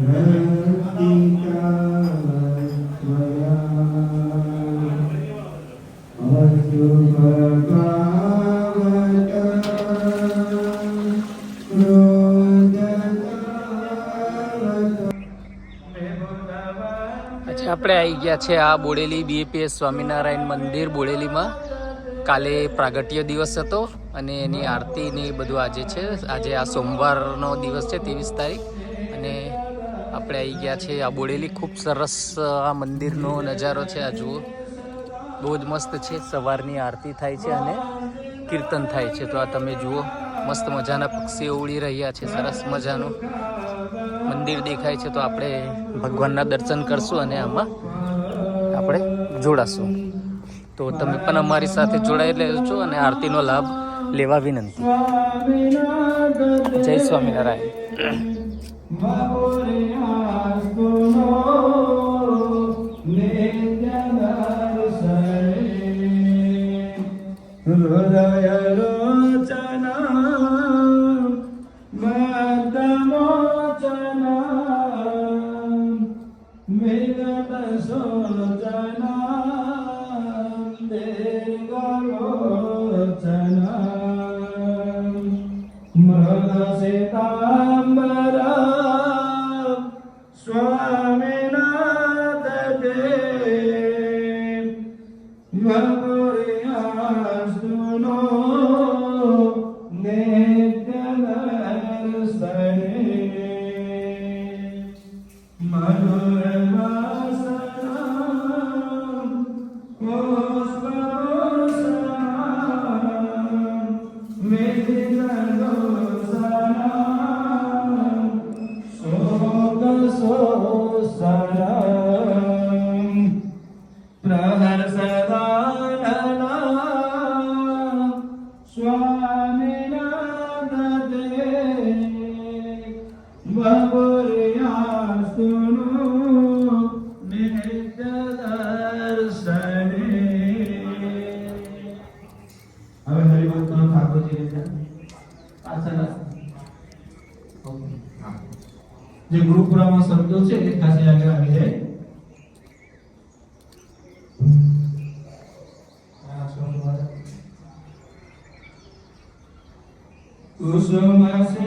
આપણે આવી ગયા છે આ બોડેલી બીએપીએસ સ્વામિનારાયણ મંદિર બોડેલીમાં. કાલે પ્રાગટ્ય દિવસ હતો અને એની આરતી ને બધું આજે છે. આજે આ સોમવારનો દિવસ છે 23 તારીખ અને આપણે આવી ગયા છે આ બોડેલી. ખૂબ સરસ આ મંદિરનો નજારો છે. આ જુઓ, બહુ જ મસ્ત છે. સવારની આરતી થાય છે અને કીર્તન થાય છે. તો આ તમે જુઓ, મસ્ત મજાના પક્ષીઓ ઉડી રહ્યા છે. સરસ મજાનું મંદિર દેખાય છે. તો આપણે ભગવાનના દર્શન કરશું અને આમાં આપણે જોડાશું. તો તમે પણ અમારી સાથે જોડાઈ લેજો અને આરતીનો લાભ લેવા વિનંતી. જય સ્વામિનારાયણ. જે ગુરુપુરામાં શબ્દો છે એ ખાસ આગળ આવી જાય. કુસુમ સે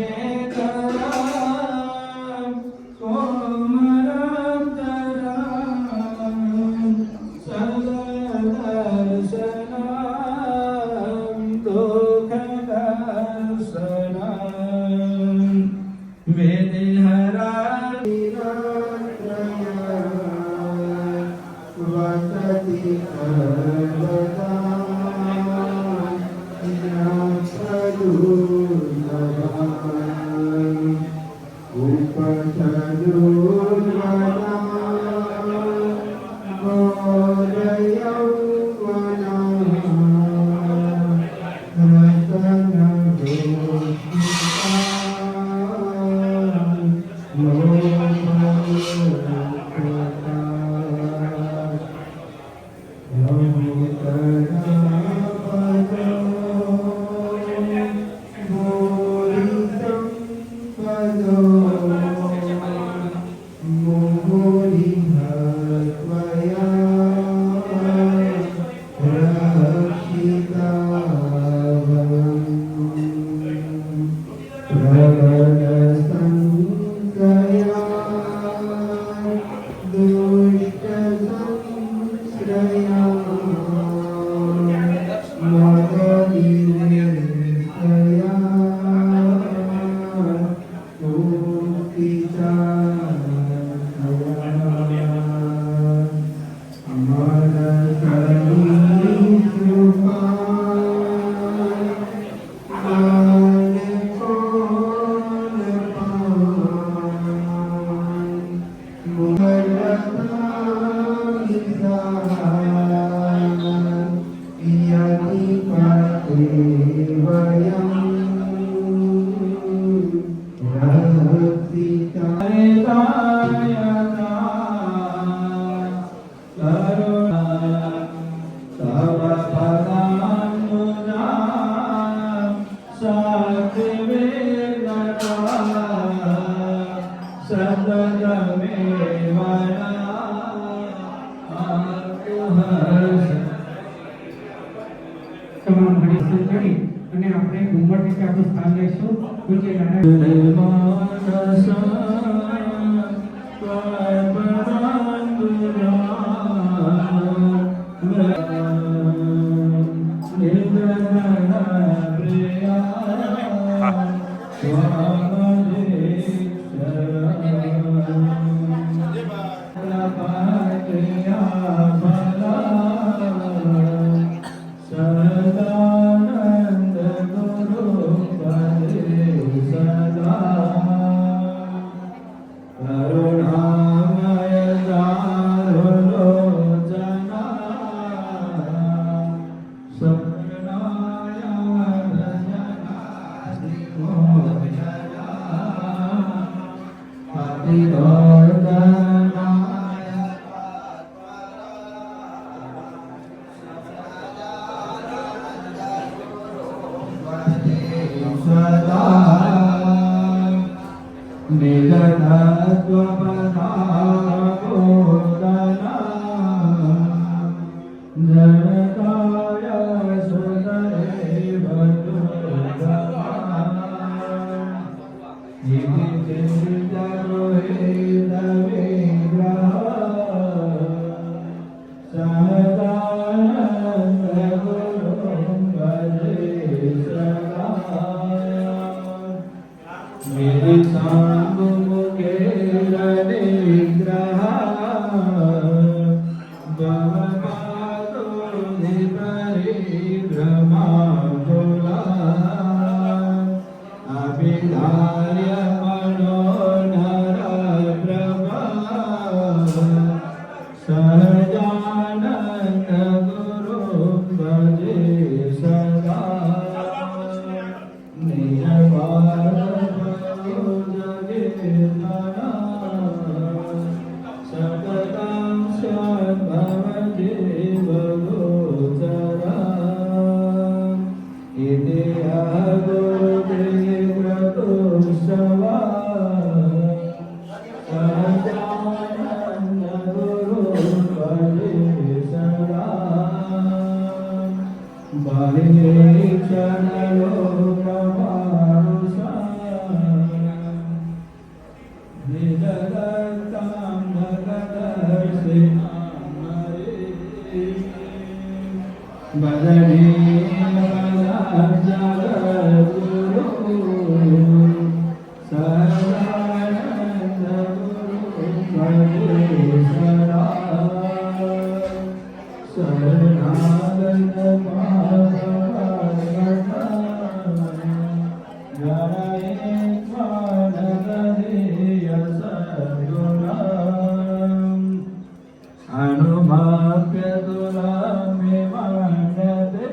તમામ ઘડી ચડી અને આપણે ઘુમટ નીચે આપણું સ્થાન લઈશું પૂજ્ય સદાનંદ ગુરુ પદે સદા કરુણામય દારુલોચના શરણાય અનુમાપ્ય તુલા મે માંડતે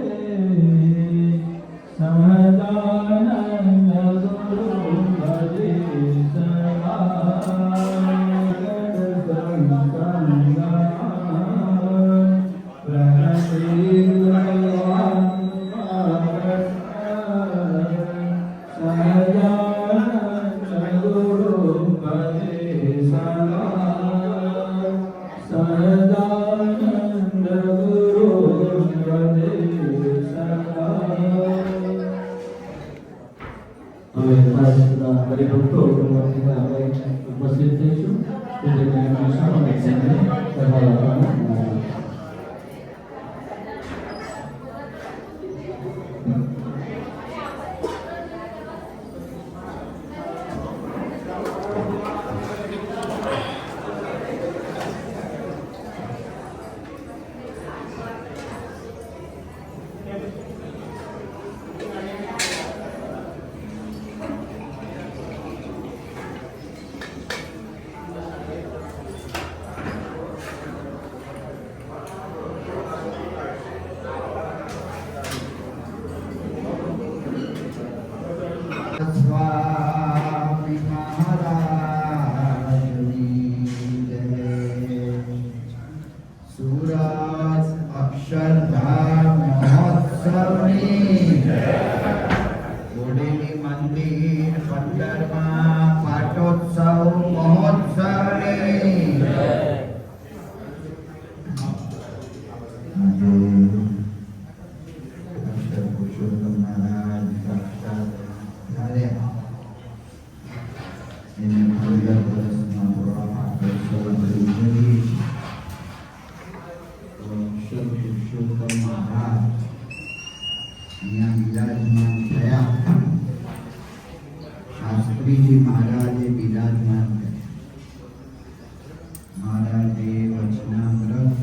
15 વર્ષના પ્રવાહ સૌથી ઉજવીએ છીએ. તો અક્ષર પુરુષોત્તમ મહારાજ અહીંયા બિરાજમાન થયા. શાસ્ત્રીજી મહારાજે બિરાજમાન થયા. મહારાજે વચનામૃત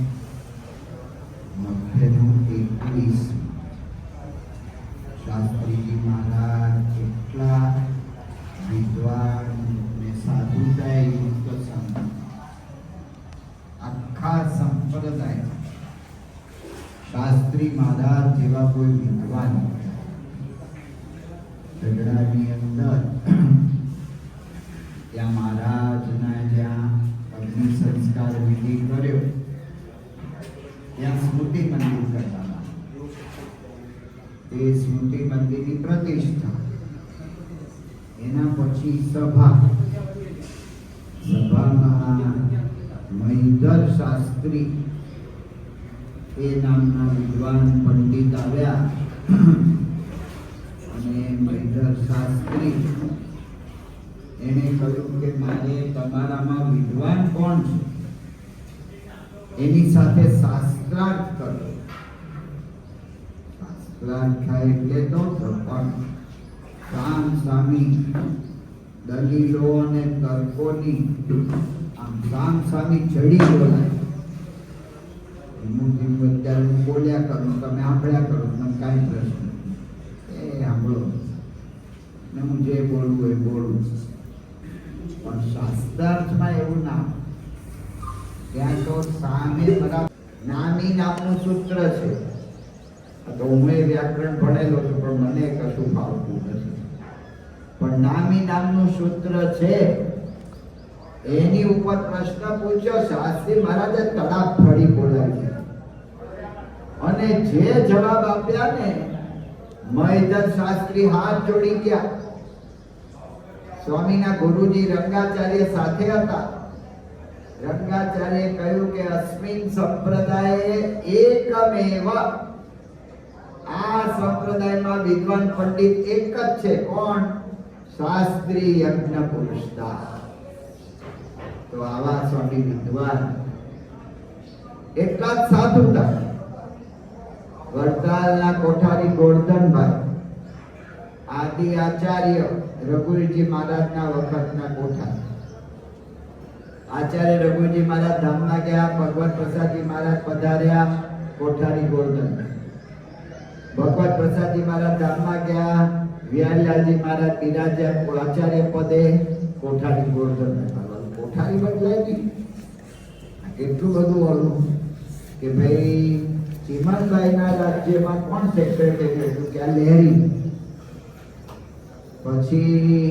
મધ્યનું 21. શાસ્ત્રીજી મહારાજ કેટલા વિદ્વાન ને સાધુતા યુક્ત સંત, આખા સંપ્રદાય શાસ્ત્રી મહારાજ જેવા કોઈ વિદ્વાન ગઢડાની અંદર ત્યાં મહારાજના જ્યાં અગ્નિ સંસ્કાર વિધિ કર્યો ત્યાં સ્મૃતિ મંદિર કરતા. તે સ્મૃતિ મંદિરની પ્રતિષ્ઠા, એના પછી સભામાં મહિધર શાસ્ત્રી એ નામના વિદ્વાન પંડિત આવ્યા અને મહિધર શાસ્ત્રી એને કહ્યું કે મારે તમારામાં વિદ્વાન કોણ છે એની સાથે શાસ્ત્રાર્થ કરો. શાસ્ત્રાર્થ થાય એટલે તો પણ સામ સામી દલીલો અને તર્કોની આમ સામ સામી ચડી બોલાય. અત્યારે હું બોલ્યા કરું, તમે સાંભળ્યા કરો, તમે કાંઈ પ્રશ્ન એ સાંભળો ને હું જે બોલવું એ બોલું. પણ શાસ્ત્રાર્થમાં એવું ના, ત્યાં તો સામે બરાબર નામી નામનું સૂત્ર છે. તો હું એ વ્યાકરણ ભણેલો છું પણ મને કશું ફાવતું નથી. પણ નામી નામનું સૂત્ર છે એની ઉપર પ્રશ્ન પૂછ્યો. શાસ્ત્રી મહારાજે તડાપ ફળી બોલાવી અને જે જવાબ આપ્યા ને, મહિધર શાસ્ત્રી હાથ જોડી ગયા. સ્વામીના ગુરુજી રંગાચાર્ય સાથે હતા. રંગાચાર્ય કહ્યું કે અસ્મિન સંપ્રદાય એકમેવ, આ સંપ્રદાયમાં વિદ્વાન પંડિત એક જ છે. કોણ? શાસ્ત્રી યજ્ઞ પુરુષદાસ. તો આવા સ્વામી વિદ્વાન એટલા જ સાધુતા. વડતાલના કોઠારી ગોરધનભાઈ આદિ આચાર્ય રઘુવીરજી મહારાજના વખતના કોઠારી. આચાર્ય રઘુવીરજી મહારાજ ધામમાં ગયા, ભગવત પ્રસાદજી મહારાજ પધાર્યા, કોઠારી ગોરધનભાઈ. ભગવત પ્રસાદજી મહારાજ ધામમાં ગયા, વિહારીલાલજી મહારાજ બિરાજ્યા આચાર્ય પદે, કોઠારી ગોરધનભાઈ. કોઠારી બદલાય નહીં. કેટલું બધું ઓલું કે ભાઈ ચીમનભાઈના રાજ્યમાં કોણ સેક્રેટરી હતું કે આ લહેરી. પછી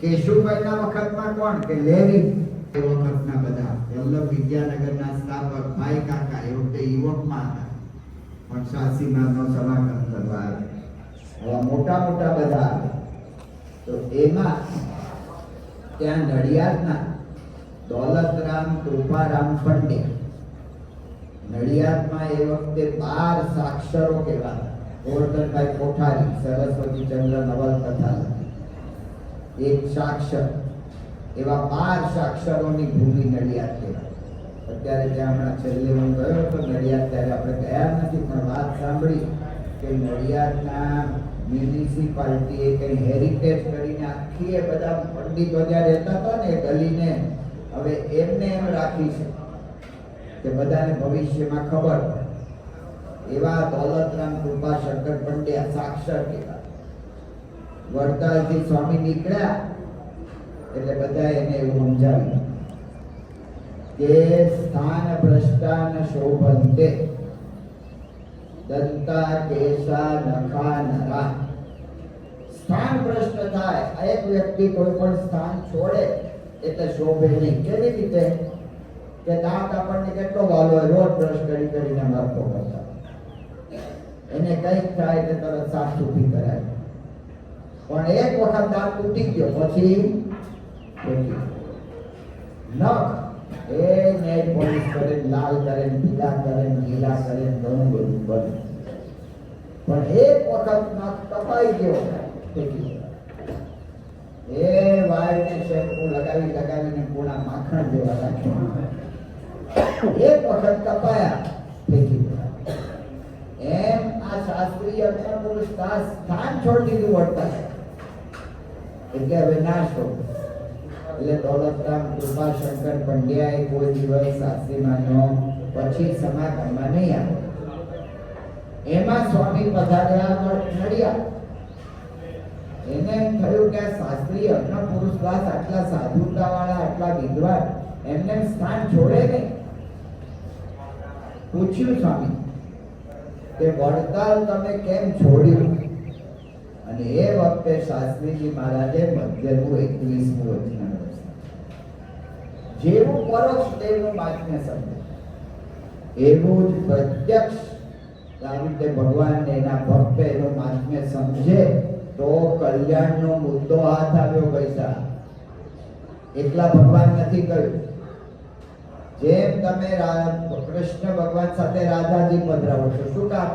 કેશુભાઈના વખતમાં કોણ કે લહેરી. એ વખતના બધા વલ્લભ વિદ્યાનગરના સ્થાપક ભાઈ કાકા એ વખતે યુવકમાં હતા પણ શાસીમાનો સમાગમ કરવા આવ્યા. મોટા મોટા બધા આવે. તો એમાં ત્યાં નડિયાદના દોલતરામ કૃપારામ પંડ્યા, નડિયાદમાં એ વખતે 12 સાક્ષરો કહેવાતા. ગોરધનભાઈ કોઠારી સરસ્વતી ચંદ્ર નવલકથા લખી, એક સાક્ષર. એવા 12 સાક્ષરોની ભૂમિ નડિયાદ કહેવાય. અત્યારે ત્યાં હમણાં છેલ્લે હું ગયો તો નડિયાદ, ત્યારે આપણે ગયા નથી પણ વાત સાંભળી કે નડિયાદના મ્યુનિસિપાલિટીએ કંઈ હેરિટેજ કરીને આખી એ બધા પંડિતો જ્યાં રહેતા હતા ને એ ગલીને હવે એમને એમ રાખી છે કે બધાને ભવિષ્યમાં ખબર પડે. એવા દોલતરામ કૃપાશંકર પંડ્યા સાક્ષર કહેવાય. વડતાલથી સ્વામી નીકળ્યા એટલે બધા એને એવું સમજાવ્યું કે સ્થાન ભ્રષ્ટાન શોભંતે દંતા કેશા નખા નરા. સ્થાન ભ્રષ્ટ થાય, એક વ્યક્તિ કોઈ પણ સ્થાન છોડે એટલે શોભે નહીં. કેવી રીતે કે દાંત આપણને કેટલો વાલો હોય, રોજ બ્રશ કરીને મારતો કરતા, એને કઈક થાય એટલે તરત સાફ સૂફી કરાય. પણ એક વખત દાંત તૂટી ગયો પછી નખ એ નેલ પોલિશ કરે, લાલ કરે, પીળા કરે, લીલા કરે, ઘણું બધું બને. પણ એક વખત નખ કપાઈ ગયો એ વાળને શેમ્પુ લગાવી લગાવીને પૂરા માખણ જેવા રાખ્યા. એક વખત કપાયા, ફેંકી દીધા. એમ આ શાસ્ત્રીય અગ્નિપુરુષ સ્થાન છોડી દીધું વળતા, એટલે હવે નાશ થયો. એટલે દોલતરામ કૃપાશંકર પંડ્યાએ કોઈ દિવસ શાસ્ત્રીમાનો પછી સમાગમમાં નહીં આવ્યો. એમાં સ્વામી પધાર્યા નડિયા. એને એમ થયું કે શાસ્ત્રી અગ્નિપુરુષ દાસ આટલા સાધુતા વાળા, આટલા વિદ્વાન, એમને સ્થાન છોડે નહીં. પૂછ્યું સ્વામી કે વડતાલ તમે કેમ છોડ્યું? અને એ વખતે શાસ્ત્રીજી મહારાજે મધ્યનું 21મું વચન, જેવું પરોક્ષ દેવનું મહાત્મ્ય સમજે એવું જ પ્રત્યક્ષ આવી રીતે ભગવાન ને એના ભક્ત એનું મહાત્મ્ય સમજે તો કલ્યાણનો મુદ્દો હાથ આવ્યો. પૈસા એટલા ભગવાન નથી કહ્યું. જેમ તમે કૃષ્ણ ભગવાન સાથે રાધાજી પધરાવો છો, શું કામ?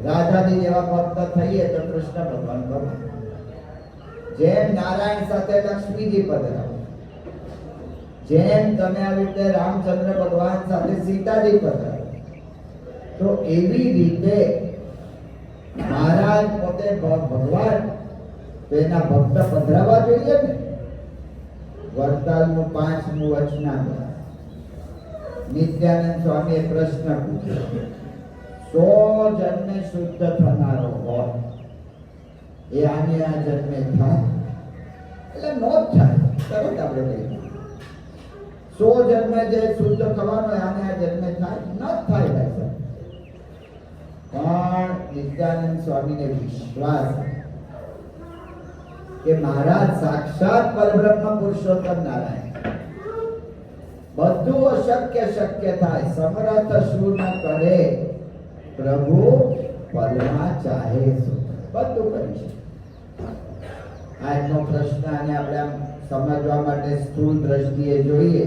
રાધાજી જેવા ભક્ત થઈએ તો કૃષ્ણ ભગવાન ગમે. જેમ નારાયણ સાથે લક્ષ્મીજી પધરાવો, જેમ તમે આવી રીતે રામચંદ્ર ભગવાન સાથે સીતાજી પધરાવો, તો એવી રીતે મહારાજ પોતે ભગવાન તો એના ભક્ત પધરાવા જોઈએ ને. વડતાલનું 5મું વચનામૃત. નિત્યાનંદ સ્વામીએ પ્રશ્ન પૂછ્યો, 100 જન્મે શુદ્ધ થનારો હોય એ આને આ જન્મે થાય? એટલે નો જ થાય. તરત આપણે કહીએ 100 જન્મે જે શુદ્ધ થવાનો આને આ જન્મે થાય? ન જ થાય ભાઈ. પણ નિત્યાનંદ સ્વામીને વિશ્વાસ કે મહારાજ સાક્ષાત પરબ્રહ્મ પુરુષોત્તમ નારાયણ, બધું અશક્ય શક્ય થાય, સમર્થ શું ન કરે પ્રભુ પલમાં ચાહે શું, બધું કરી શકે. આજનો પ્રશ્ન આને આપણે આમ સમજવા માટે સ્થૂળ દ્રષ્ટિએ જોઈએ.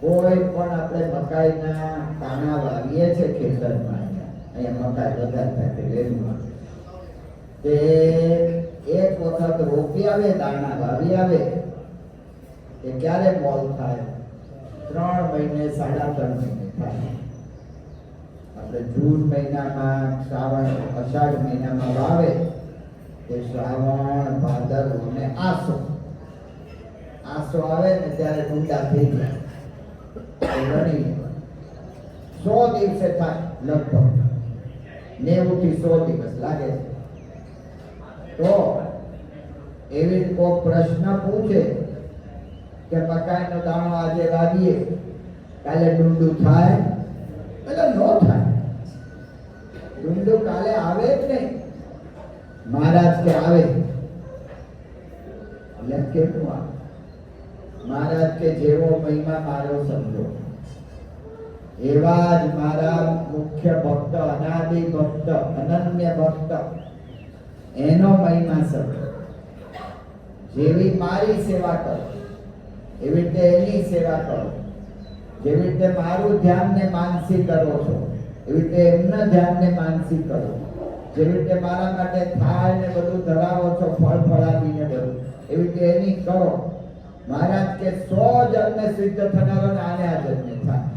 કોઈ પણ આપણે મકાઈના દાણા વાવીએ છે ખેતરમાં, અહીંયા મકાઈ વધારે થાય લેનમાં, તે એક વખત રોપી આવે, દાણા વાવી આવે, એ ક્યારે મોલ થાય? 3 મહિને 3.5 મહિને થાય. આપણે જૂન મહિનામાં, શ્રાવણ અષાઢ મહિનામાં વાવે તે શ્રાવણ ભાદર અને આસો આવે ને ત્યારે ડુંડા થઈ જાય, 100 દિવસે થાય, લગભગ 90 થી 100 દિવસ લાગે છે. તો એવી કોઈ પ્રશ્ન પૂછે કે મકાઈનો દાણો આજે વાવીએ, કાલે ડુંડું થાય? એટલે નો થાય. ડુંડું કાલે આવે જ નહીં. મહારાજ કે આવે એટલે કેટલું આવે? મહારાજ કે જેવો મહિમા મારો સમજો, એવા જ મારા મુખ્ય ભક્ત, અનાદિ ભક્ત, અનન્ય ભક્ત, એનો મહિમા સમજો. જેવી મારી સેવા કરો એવી રીતે એની સેવા કરો. જેવી રીતે મારું ધ્યાન ને માનસી કરો છો એવી રીતે એમના ધ્યાન ને માનસી કરો. જેવી રીતે મારા માટે થાય ને બધું ધરાવો છો, ફળ ફળાદી ને બધું, એવી રીતે એની કરો. મહારાજ કે 100 જન્મે સિદ્ધ થનારો ને આને આ જન્મે થાય.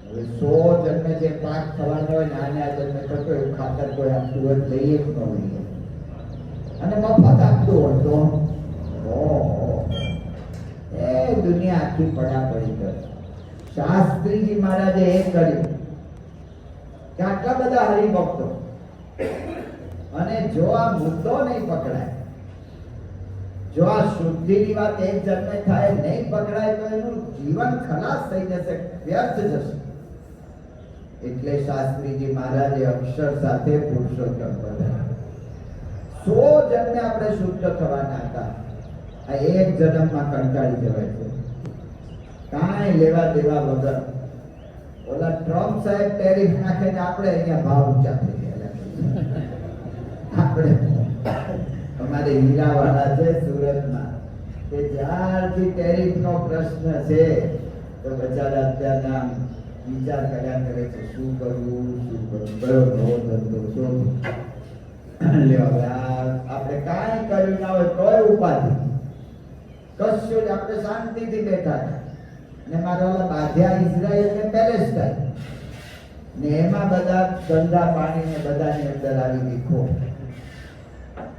હવે 100 જન્મે જે પાક થવાનો હોય ને આને આ જન્મે થતો, એવું ખાતર કોઈ આપતું હોય લઈએ જ ન હોય, અને મફત આપતું હોય તો એ દુનિયા આખી પડાપડી કરે. શાસ્ત્રીજી મહારાજે એ કર્યું કે આટલા બધા હરિભક્તો, અને જો આ મુદ્દો નહીં પકડાય, જો આ શુદ્ધિની વાત એક જન્મે થાય નહીં પકડાય, તો એનું જીવન ખલાસ થઈ જશે, વ્યર્થ જશે. એટલે શાસ્ત્રીજી મહારાજે અક્ષર સાથે પુરુષોત્તમ પધાર્યા. 100 જન્મે આપણે શુદ્ધ થવાના હતા, આ એક જન્મમાં કંટાળી જવાય છે. કાંઈ લેવા દેવા વગર ઓલા ટ્રમ્પ સાહેબ ટેરિફ નાખે ને આપણે અહીંયા ભાવ ઊંચા થઈ ગયા. આપણે અમારે હીરાવાળા છે સુરતમાં, કે જ્યારથી ટેરિફનો પ્રશ્ન છે તો બચારા અત્યારના વિચાર કર્યા કરે છે, શું કરવું, કયો નવો ધંધો શોધવું. લ્યો હવે આપણે કાંઈ કર્યું ના હોય તોય ઉપાધિ, કશું જ આપણે શાંતિથી બેઠા હતા ને મારા ઓલા બાધ્યા ઇઝરાયલ ને પેલેસ્ટાઇન ને એમાં બધા ધંધા પાણી ને બધાની અંદર આવી દીખો,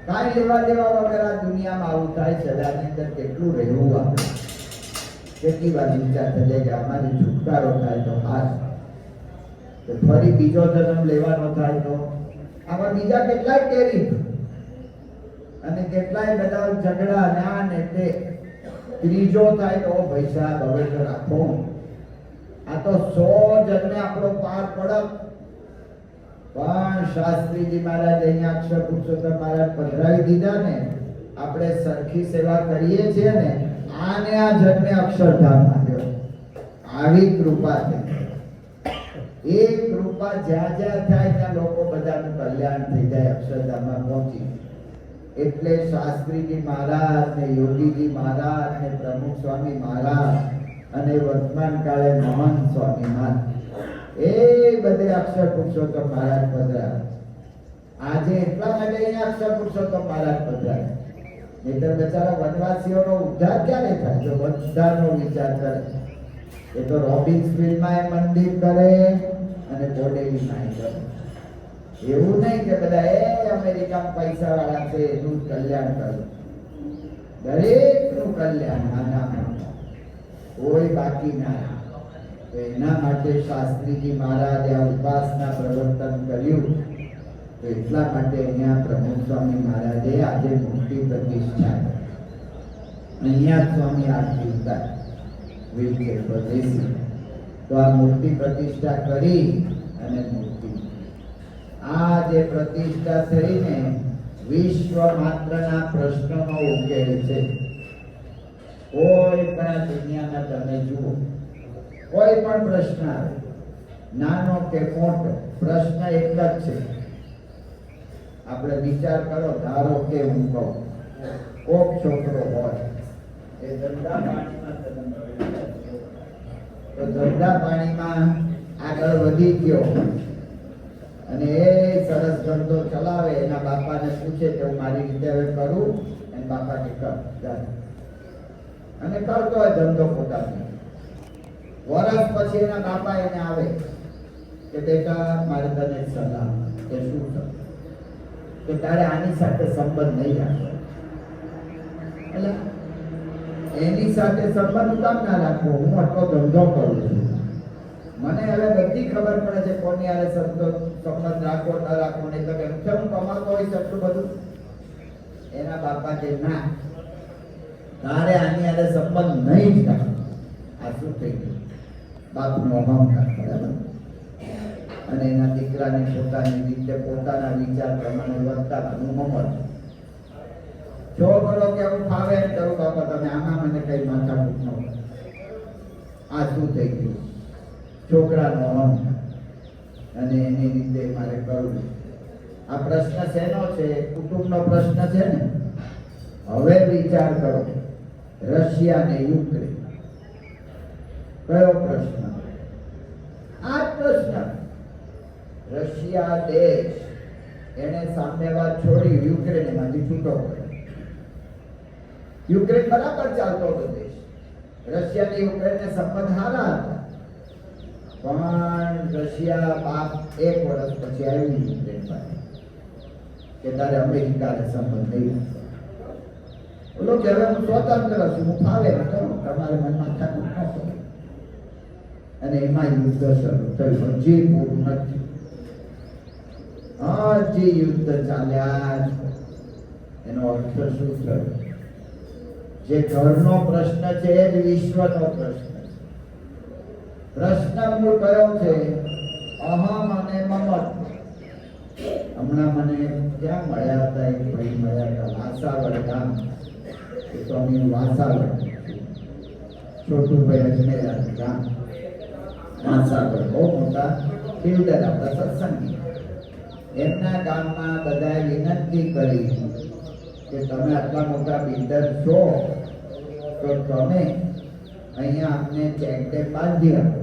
કાંઈ લેવા દેવા વગર આ દુનિયામાં આવું થાય છે. આની અંદર કેટલું રહેવું, આપણે કેટલી વાર વિચાર થશે કે અમારી છુટકારો થાય તો હાથ, તો ફરી બીજો જન્મ લેવાનો થાય તો આમાં બીજા કેટલાય ટેરિફ અને કેટલાય બધા ઝઘડા ના ને તે, ત્રીજો થાય તો પૈસા હવે તો રાખો. આ તો 100 જન્મે આપણો પાર પડત. પણ શાસ્ત્રીજી મહારાજ અહીંયા અક્ષર પુરુષોત્તમ મહારાજ પધરાવી દીધા ને, આપણે સરખી સેવા કરીએ છીએ ને, આને આ જન્મે અક્ષરધામ આવ્યો. આવી કૃપા છે. એ કૃપા જ્યાં જ્યાં થાય ત્યાં લોકો બધાનું કલ્યાણ થઈ જાય, અક્ષરધામમાં પહોંચી. એટલે શાસ્ત્રીજી મહારાજ ને યોગીજી મહારાજ ને પ્રમુખ સ્વામી મહારાજ અને વર્તમાન કાળે મહંત સ્વામી મહારાજ, એ બધે અક્ષર પુરુષોત્તમ મહારાજ પધરાય. આજે એટલા માટે અહીંયા અક્ષર પુરુષોત્તમ મહારાજ પધરાય, નહીતર બચારા વનવાસીઓનો ઉદ્ધાર ક્યારે થાય જો બધાનો વિચાર કરે. એ તો રોબિન્સવિલમાં એ મંદિર કરે અને બોડેલીમાં કરે. એવું નહીં કે બધા એ અમેરિકામાં પૈસા વાળા છે એનું કલ્યાણ કરે. દરેકનું કલ્યાણ, નાના મોટા કોઈ બાકી ના. તો એના માટે શાસ્ત્રીજી મહારાજે આ ઉપાસના પ્રવર્તન કર્યું. તો એટલા માટે અહીંયા પ્રમુખ સ્વામી મહારાજે આજે મૂર્તિ પ્રતિષ્ઠા અહીંયા સ્વામી આરતી ઉતાર વિલચેર પર બેસી. તો આ મૂર્તિ પ્રતિષ્ઠા કરી અને મૂર્તિ આ જે પ્રતિષ્ઠા થઈને વિશ્વ માત્રના પ્રશ્નનો ઉકેલ છે. કોઈ પણ દુનિયાના તમે જુઓ, કોઈ પણ પ્રશ્ન આવે, નાનો કે મોટો, પ્રશ્ન એક જ છે. આપણે વિચાર કરો, ધારો કે હું કહું કોક છોકરો હોય એ ધંધા પાણીમાં તો ધંધા પાણીમાં આગળ વધી ગયો અને એ સરસ ધંધો ચલાવે. એના બાપાને પૂછે કે હું મારી રીતે હવે કરું, અને બાપા કે કર અને કરતો હોય ધંધો પોતાનો. વર્ષ પછી એના બાપા એને આવે કે બેટા મારે તને સલાહ કે શું કર, કે તારે આની સાથે સંબંધ નહીં રાખવો. એટલે એની સાથે સંબંધ કામ ના રાખવો, હું આટલો ધંધો કરું છું, મને હવે બધી ખબર પડે છે કોની હારે સંબંધ રાખવો ન રાખવો. નહીં તો કેમ હું કમાતો હોઈશ એટલું બધું. એના બાપા કે ના, તારે આની હારે સંબંધ નહીં જ રાખવો. આ શું થઈ ગયું? બાપનો અહંકાર, બરાબર. અને એના દીકરાને પોતાની રીતે પોતાના વિચાર પ્રમાણે વર્તાવાનું મમત. છોકરો કે હું ફાવે એમ કરું, બાપા તમે આમાં મને કઈ માથાકૂટ ન કરો. આ શું થઈ ગયું? છોકરાનો અહંકાર અને એની રીતે મારે કરવું. આ પ્રશ્ન શેનો છે? કુટુંબનો પ્રશ્ન છે ને. હવે વિચાર કરો, રશિયા ને યુક્રેન, કયો પ્રશ્ન? આ પ્રશ્ન. રશિયા દેશ એને સામ્યવાદ છોડી યુક્રેન એમાંથી છૂટો પડ્યો. યુક્રેન બરાબર ચાલતો હતો દેશ. રશિયા ને યુક્રેન ને સંબંધ સારા હતા, પણ રશિયા બાપ 1 વર્ષ પછી આવ્યું યુક્રેન પાસે કે તારે અમેરિકાને સંબંધ નહીં. બોલો કે હવે હું સ્વતંત્ર છું, હું ફાવે કરું, તમારે મનમાં થાકું ન કરો. અને એમાં યુદ્ધ શરૂ થયું. હજી પૂરું નથી, હજી યુદ્ધ ચાલ્યા જ. એનો અર્થ શું થયો? જે ઘરનો પ્રશ્ન છે એ જ વિશ્વનો પ્રશ્ન છે. પ્રશ્ન મૂળ કયો છે? અહમ અને મમત. હમણાં મને ક્યાં મળ્યા હતા? એક ભાઈ મળ્યા હતા વાસાવડ ગામ. સ્વામી વાસાવડ, છોટુભાઈ અજમેરા ગામ વાસાવડ, બહુ મોટા બિલ્ડર, આપણા સત્સંગી. એમના ગામમાં બધાએ વિનંતી કરી કે તમે આટલા મોટા બિલ્ડર છો તો તમે અહીંયા અમને ચેકડેમ બાંધી આપો,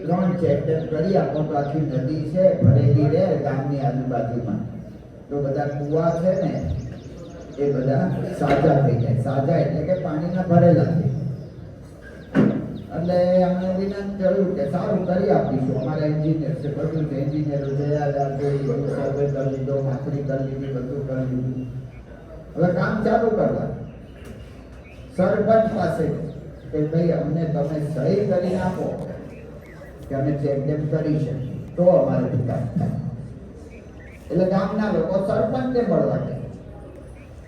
3 ચેકડેમ કરી આપો તો આખી નદી છે ભરેલી રહે ગામની આજુબાજુમાં, તો બધા કુવા છે ને એ બધા સાજા થઈ જાય. સાજા એટલે કે પાણીના ભરેલા થઈ. એટલે અમને વિનંતી કર્યું કે સારું કરી આપીશું. અમારા એન્જિનિયર છે, બધું છે, એન્જિનિયરો સર્વે કરી લીધો, માખણી કરી લીધી, બધું કરી લીધું. હવે કામ ચાલુ કરવા સરપંચ પાસે કે ભાઈ અમને તમે સહી કરી આપો કે અમે ચેક ડેમ કરી શકીએ તો અમારે વિકાસ થાય. એટલે ગામના લોકો સરપંચને મળવા ગયા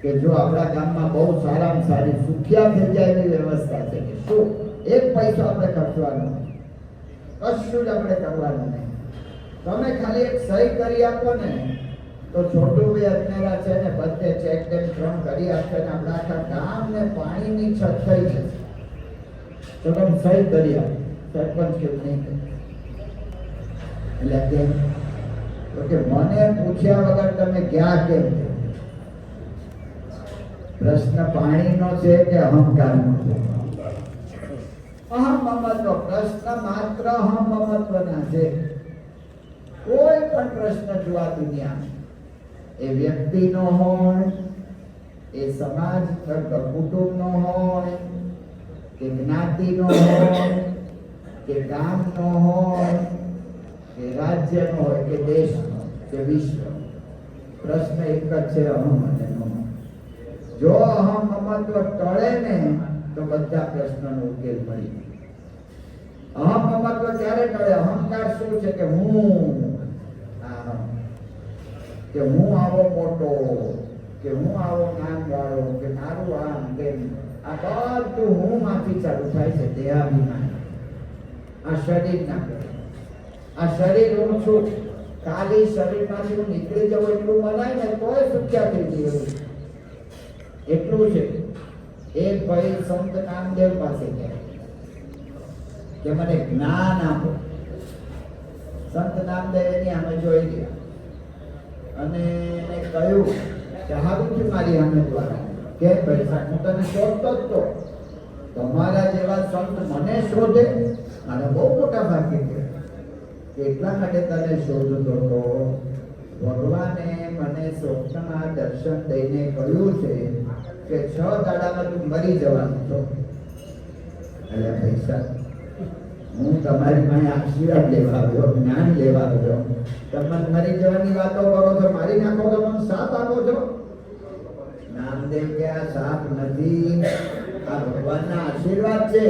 કે જો આપણા ગામમાં બહુ સારામાં સારી સુખિયા થઈ જાય એવી વ્યવસ્થા છે કે શું એક પૈસો આપણે ખર્ચવાનો નહીં, કશું જ આપણે કરવાનું નહીં. તમે ખાલી એક સહી કરી આપો ને તો છોટુભાઈ અજમેરા છે ને બધે ચેક ડેમ 3 કરી આપશે ને આપણા આખા ગામને પાણીની છત થઈ જશે. તો તમે સહી કરી આપો. સરપંચ કેવું નહીં કરે. એટલે કેમ તો કે મને પૂછ્યા વગર તમે ગયા કેમ? પ્રશ્ન પાણીનો છે કે અહંકારનો છે? અહમમત્વ. પ્રશ્ન માત્ર અહમમત્વના છે. કોઈ પણ પ્રશ્ન જો આ દુનિયામાં એ વ્યક્તિનો હોય, એ સમાજ કુટુંબનો હોય, કે જ્ઞાતિનો હોય, કે ગામનો હોય, કે રાજ્યનો હોય, કે દેશનો, કે વિશ્વ, પ્રશ્ન એક જ છે, અહમ અને મમ. જો અહમ મમત્વ ટળે ને તો બધા પ્રશ્નનો ઉકેલ મળી. અહમ મમત્વ ક્યારે ટળે? અહંકાર શું છે કે કે હું આવો મોટો, કે હું આવો નાનવાળો, કે મારું આમ તેમ, આ બધું હું માંથી ચાલુ થાય છે. દેહાભિમાન. આ શરીર ના કરે. આ શરીર હું છું. ખાલી શરીરમાંથી હું નીકળી જાઉં એટલું મનાય ને તોય સુખ્યા થઈ ગયું. એટલું છે. એક ભાઈ સંત નામદેવ પાસે ગયા કે મને જ્ઞાન આપો. સંત નામદેવ એની સામે જોઈ ગયા અને એને કહ્યું કે હારું છે મારી સામે દ્વારા કે ભાઈ સાહેબ હું તને શોધતો જ તો તમારા જેવા સંત મને શોધે મારે બહુ મોટા ભાગ્ય છે. એટલા માટે તને શોધતો તો ભગવાને મને સ્વપ્નમાં દર્શન દઈને કહ્યું છે કે 6 દાડામાં તું મરી જવાનું છો. એટલે પૈસા હું તમારી પાસે આશીર્વાદ લેવા આવ્યો, જ્ઞાન લેવા આવ્યો. તમે મરી જવાની વાતો કરો છો, મારી નાખો તો મને સાપ આપો છો. નામદેવ કે આ સાપ નથી, આ ભગવાનના આશીર્વાદ છે.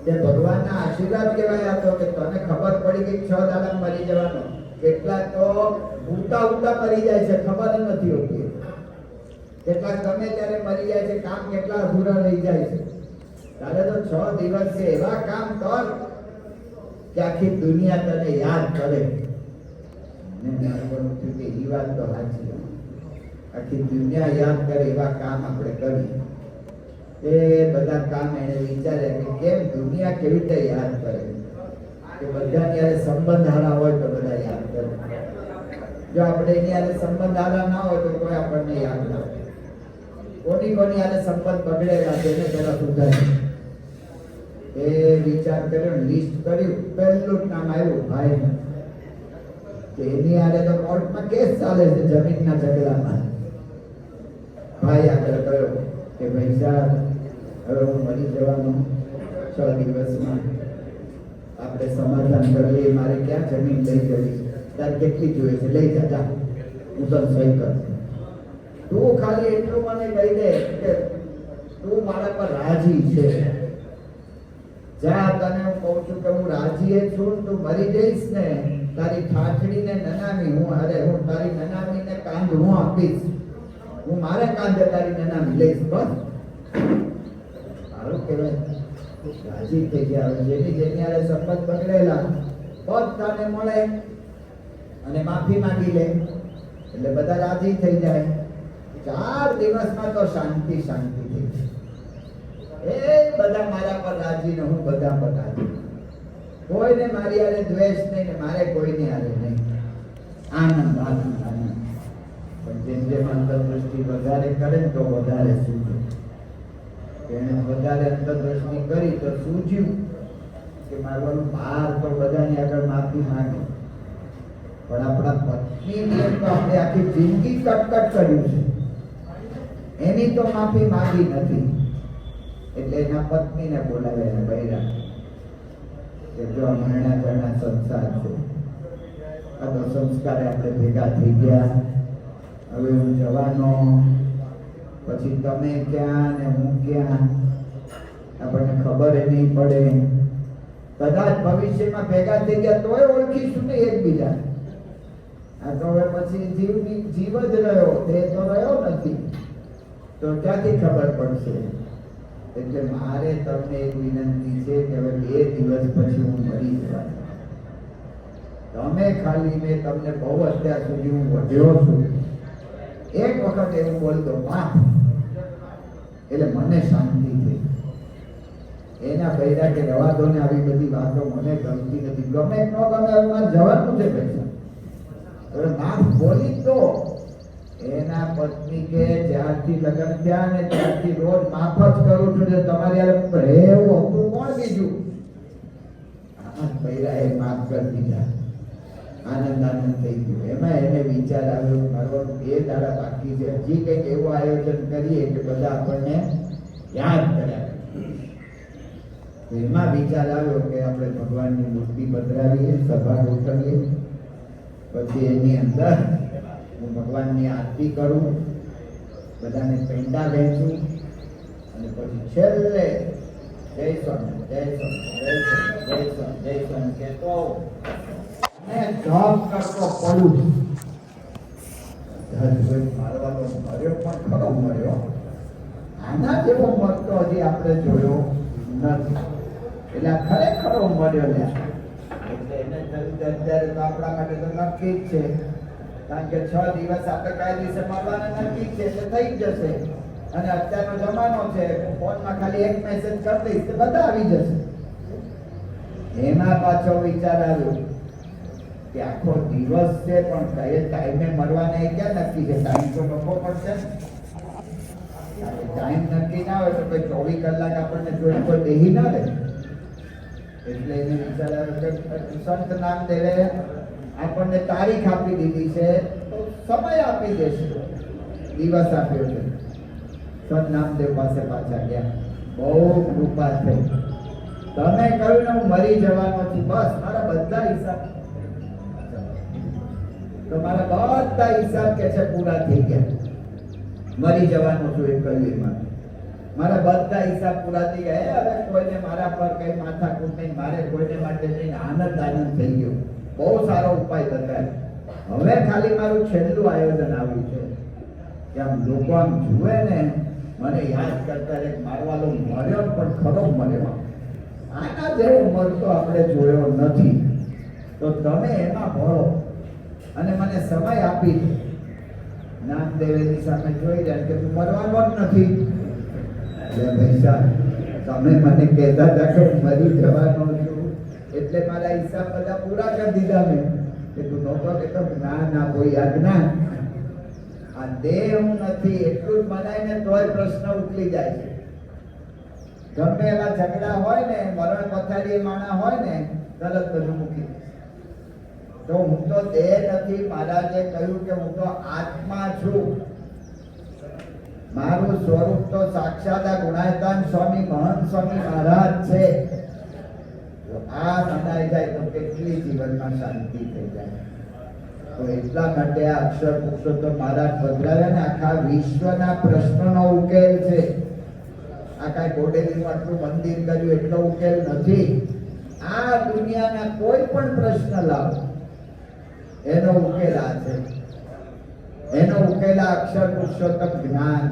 તે ભગવાનના આશીર્વાદ કહેવાય. આ તો કે તને ખબર પડી કે 6 દાડા મરી જવાનો. કેટલાક તો ઉતા મરી જાય છે, ખબર જ નથી હોતી. કેટલાક ગમે ત્યારે મરી જાય છે, કામ કેટલા અધૂરા રહી જાય છે. તારે તો 6 દિવસ છે એવા કામ કર કે આખી દુનિયા તને યાદ કરે. કે એ વાત તો સાચી. આખી દુનિયા યાદ કરે એવા કામ આપણે કરીએ. એ બધા કામ એને વિચાર્યા કે કેમ દુનિયા કેવી રીતે યાદ કરે કે બધાની યારે સંબંધ હારા હોય તો બધા યાદ કરે. જો આપણે એની યારે સંબંધ હારા ના હોય તો કોઈ આપણને યાદ ના કરે. કોની યારે સંબંધ બગડેલા છે એને પેલા સુધારે. એ વિચાર કર્યો, લિસ્ટ કર્યું. પહેલું નામ આવ્યું ભાઈ. એની યારે તો કોર્ટમાં કેસ ચાલે છે જમીનના ઝઘડામાં. ભાઈ આગળ ગયો કે ભાઈ સાહેબ હવે હું મરી જવાનો 6 દિવસમાં આપણે સમાધાન કરીએ. મારે ક્યાં જમીન લઈ જવી, તારે કેટલી જોઈએ છે લઈ જા, હું તને સહી કર. તું ખાલી એટલું મને કહી દે કે તું મારા પર રાજી છે. જા, તને હું કહું છું કે હું રાજી છું. તું મરી જઈશ ને તારી ઠાઠડીને નનામી હું તારી નનામીને કાંધ હું આપીશ. હું મારા કાંધે તારી નનામી લઈશ. બસ સારું કહેવાય. રાજી થઈ ગયા. જેની યારે સંબંધ બગડેલા બધાને મળે અને માફી માંગી લે એટલે બધા રાજી થઈ જાય. 4 દિવસમાં તો શાંતિ થઈ જાય. એ બધા મારા પર રાજી ને હું બધા પર રાજી. કોઈને મારી યારે દ્વેષ નહીં ને મારે કોઈને યારે નહીં. આનંદ. પણ જેમ અંતરદૃષ્ટિ વધારે કરે તો વધારે સૂજે. એને વધારે અંતરદૃષ્ટિ કરી તો સૂજ્યું કે મારવાનું બહાર તો બધાની આગળ માફી માંગી. પણ આપણા પત્નીને તો આપણે આખી જિંદગી કટકટ કર્યું છે, એની તો માફી માંગી નથી. એટલે એના પત્નીને બોલાવે એને બૈરા કે જો મહિના ઘરના સંસાર છે, આ તો સંસ્કારે આપણે ભેગા થઈ ગયા, હવે હું જવાનો, પછી તમે ક્યાં ને હું ક્યાં આપણને ખબર નહીં પડે. કદાચ ભવિષ્યમાં ભેગા થઈ ગયા તોય ઓળખીશું નહીં એકબીજા. આ તો હવે પછી જીવ જ રહ્યો, તે તો રહ્યો નથી, તો ક્યાંથી ખબર પડશે? એટલે મારે તમને એક વિનંતી છે કે હવે 2 દિવસ પછી હું મરી જવાનો. તમે ખાલી મેં તમને બહુ અત્યાર સુધી હું વધ્યો છું, એક વખત એવું બોલ દો માં, એટલે મને શાંતિ થઈ. એના બૈરા કે રવા દો ને, આવી બધી વાતો મને ગમતી નથી. ગમે ન ગમે હવે મારે જવાનું છે પૈસા, હવે માફ બોલી દો. એના પત્ની કે જ્યારથી લગ્ન થયા ને ત્યારથી રોજ માફ જ કરું છું, જે તમારી યાર રહેવું હતું કોણ બીજું. બૈરા એ માફ કરી દીધા, આનંદ થઈ ગયો. એમાં એને વિચાર આવ્યો મારો 2 દાડા બાકી છે, હજી કંઈક એવું આયોજન કરીએ કે બધા આપણને યાદ કર્યા. એમાં વિચાર આવ્યો કે આપણે ભગવાનની મૂર્તિ પધરાવીએ, સભા ગોઠવીએ, પછી એની અંદર હું ભગવાનની આરતી કરું, બધાને પેંડા વહેંચું, અને પછી છેલ્લે જય સ્વામી, જય સ્વામી, જય સ્વામી, જય સ્વામી, જય સ્વામી કહેતો અને જોબ કરતો પડું. મારવાનો મર્યો પણ ખરો મર્યો, આના જેવો મરતો હજી આપણે જોયો નથી. એટલે ખરેખર મર્યો ને. એટલે એને અત્યારે તો આપણા માટે તો નક્કી જ છે, કારણ કે 6 દિવસ આપણે કાયદેસર મારવાના નક્કી છે, એટલે થઈ જશે. અને અત્યારનો જમાનો છે, ફોનમાં ખાલી એક મેસેજ કરી દઈશ તો બધા આવી જશે. એમાં પાછો વિચાર આવ્યો કે આખો દિવસ છે, પણ કઈ ટાઈમે મરવાના એ ક્યાં નક્કી છે? ટાઈમ તો લખવો પડશે. ટાઈમ નક્કી ના હોય તો કોઈ 24 કલાક આપણને જોઈને કોઈ બેહી ના રહે. એટલે એને વિચાર આવ્યો કે સંત નામદેવે આપણને તારીખ આપી દીધી છે, તો સમય આપી દેશે. દિવસ આપ્યો છે. સંત નામદેવ પાસે પાછા ગયા, બહુ કૃપા થઈ. તમે કહ્યું ને હું મરી જવાનો છું, બસ મારા બધા હિસાબ, તો મારા બધા હિસાબ કે છે પૂરા થઈ ગયા. મરી જવાનો છું એ કહ્યું, મારા બધા હિસાબ પૂરા થઈ ગયા. હવે કોઈને મારા પર કઈ માથાકૂટ નહીં, મારે કોઈને માટે નહીં, આનંદ થઈ ગયો. બહુ સારો ઉપાય બતાવ્યો. હવે ખાલી મારું છેલ્લું આયોજન આવ્યું છે કે આમ લોકો આમ જુએ ને મને યાદ કરતા રહે, મારવાલો મર્યો પણ ખરો મર્યો. આના જેવો મરતો આપણે જોયો નથી, તો તમે એમાં ભળો અને મને સમય આપી દો. નામદેવની સામે જોઈ જાય કે તું મરવાનો જ નથી. એટલે પૈસા તમે મને કહેતા હતા કે મરી જવાનો છું, એટલે મારા હિસાબ બધા પૂરા કરી દીધા મેં. કે તું નહોતો કહેતો ના કોઈ આજ્ઞા, આ દેહ હું નથી એટલું જ મનાય ને તોય પ્રશ્ન ઉકલી જાય છે. ગમે એવા ઝઘડા હોય ને, મરણ પથારી માણા હોય ને, તરત બધું મૂકી દે. તો હું તો દેહ નથી. મહારાજે કહ્યું કે હું તો આત્મા છું. મારું સ્વરૂપ તો સાક્ષાત આ ગુણાયતાન સ્વામી મહંત સ્વામી મહારાજ છે. આ મનાઈ જાય તો કેટલી જીવનમાં શાંતિ થઈ જાય. તો એટલા માટે આ અક્ષર પુરુષોત્તમ મહારાજ પધરાવ્યા ને આખા વિશ્વના પ્રશ્નોનો ઉકેલ છે. આ કાંઈ બોડેલીમાં આટલું મંદિર કર્યું એટલો ઉકેલ નથી. આ દુનિયાના કોઈ પણ પ્રશ્ન લાવો, એનો ઉકેલ આ છે. એનો ઉકેલ આ અક્ષર પુરુષોત્તમ જ્ઞાન.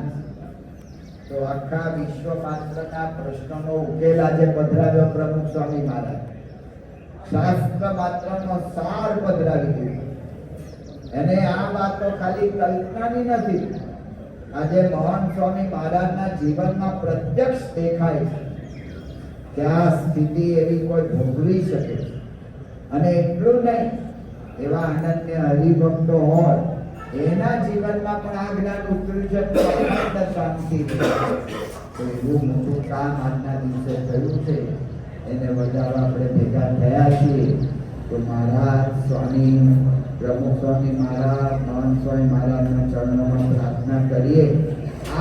તો આખા વિશ્વ માત્રના પ્રશ્નોનો ઉકેલ આજે પધરાવ્યો પ્રમુખ સ્વામી મહારાજ. શાસ્ત્ર માત્રનો સાર પધરાવી દીધો. અને આ વાતો ખાલી કલ્પનાની નથી. આજે મહાન સ્વામી મહારાજના જીવનમાં પ્રત્યક્ષ દેખાય છે કે આ સ્થિતિ એવી કોઈ ભોગવી શકે છે. અને એટલું નહીં, એવા અનન્ય હરિભક્તો હોય એના જીવનમાં પણ આ જ્ઞાન ઉતર્યું છે તો આનંદ શાંતિ છે. તો એવું મોટું કામ આજના દિવસે થયું છે, એને વધારવા આપણે ભેગા થયા છીએ. તો મહારાજ સ્વામી, પ્રમુખ સ્વામી મહારાજ, મહંત સ્વામી મહારાજના ચરણોમાં પ્રાર્થના કરીએ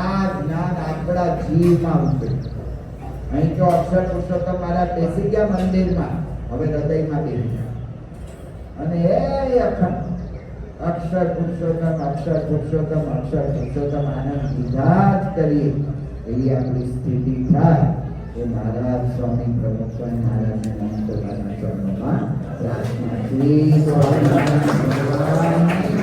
આ જ્ઞાન આપણા જીવમાં ઉતરે. અહીં તો અક્ષર પુરુષોત્તમ મહારાજ બેસી ગયા મંદિરમાં, હવે હૃદયમાં બેસી ગયા અને એ અખંડ અક્ષર પુરુષોત્તમ અક્ષર પુરુષોત્તમ અક્ષર પુરુષોત્તમ આનંદ લીધા જ કરીએ એવી આપણી સ્થિતિ થાય એ મહારાજ સ્વામી, પ્રમુખ સ્વામી મહારાજને નમસ્કારના ચરણોમાં પ્રાર્થના. શ્રી સ્વામિનારાયણ ભગવાનની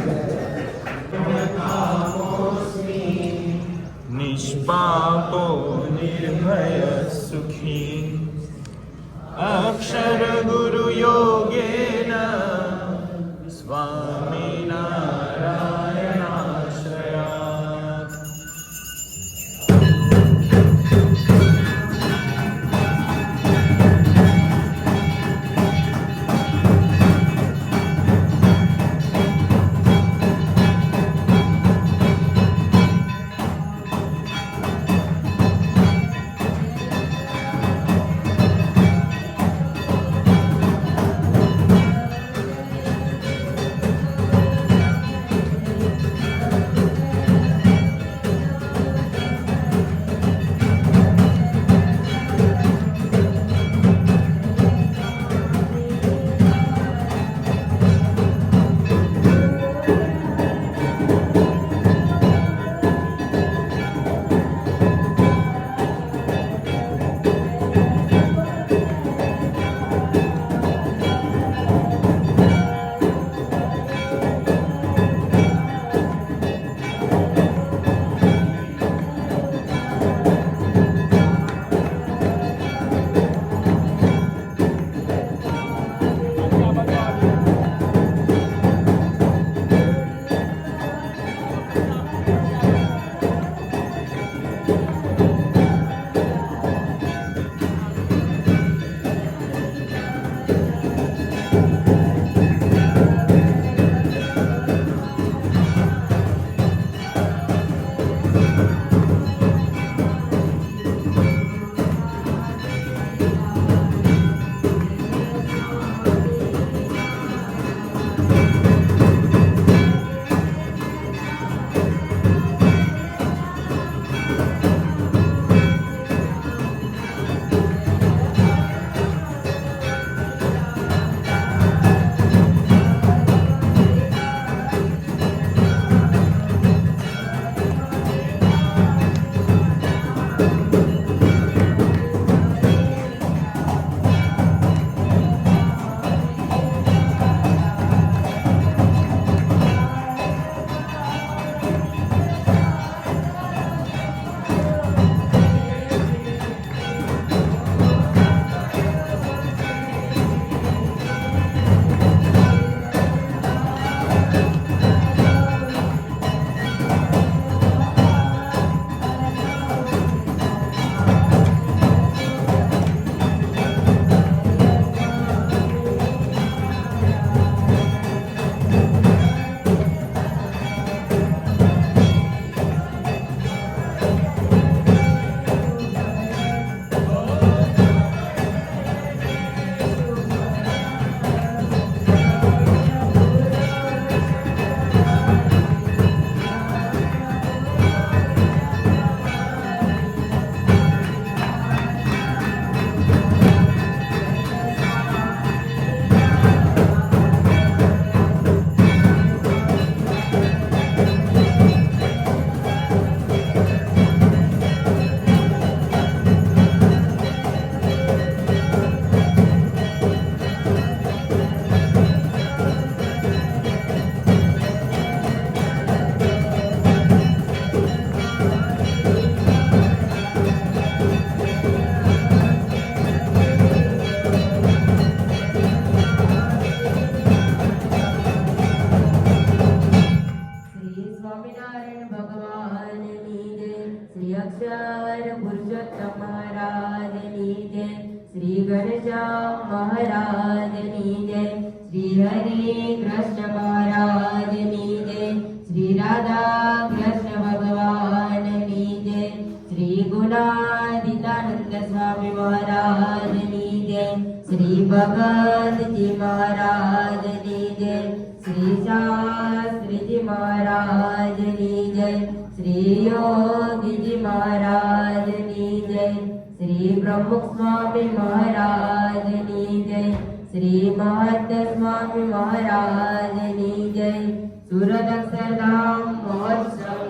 નિષ્પાપો નિર્ભય સુખી અક્ષર ગુરુ યોગેન સ્વામિનારાયણાશ્રયાત. महाराजनी जय, श्री हरे कृष्ण महाराजनी जय, श्री राधा कृष्ण भगवान की जय, श्री गुणातीतानंद સ્વામી મહારાજની જય, શ્રી ભગતજી મહારાજની જય, શ્રી શાસ્ત્રીજી મહારાજની જય, શ્રી યોગીજી મહારાજની જય, શ્રી પ્રમુખ સ્વામી મહારાજની જય, શ્રી મહંત સ્વામી મહારાજની જય. સુરત અક્ષરધામ મહોત્સવ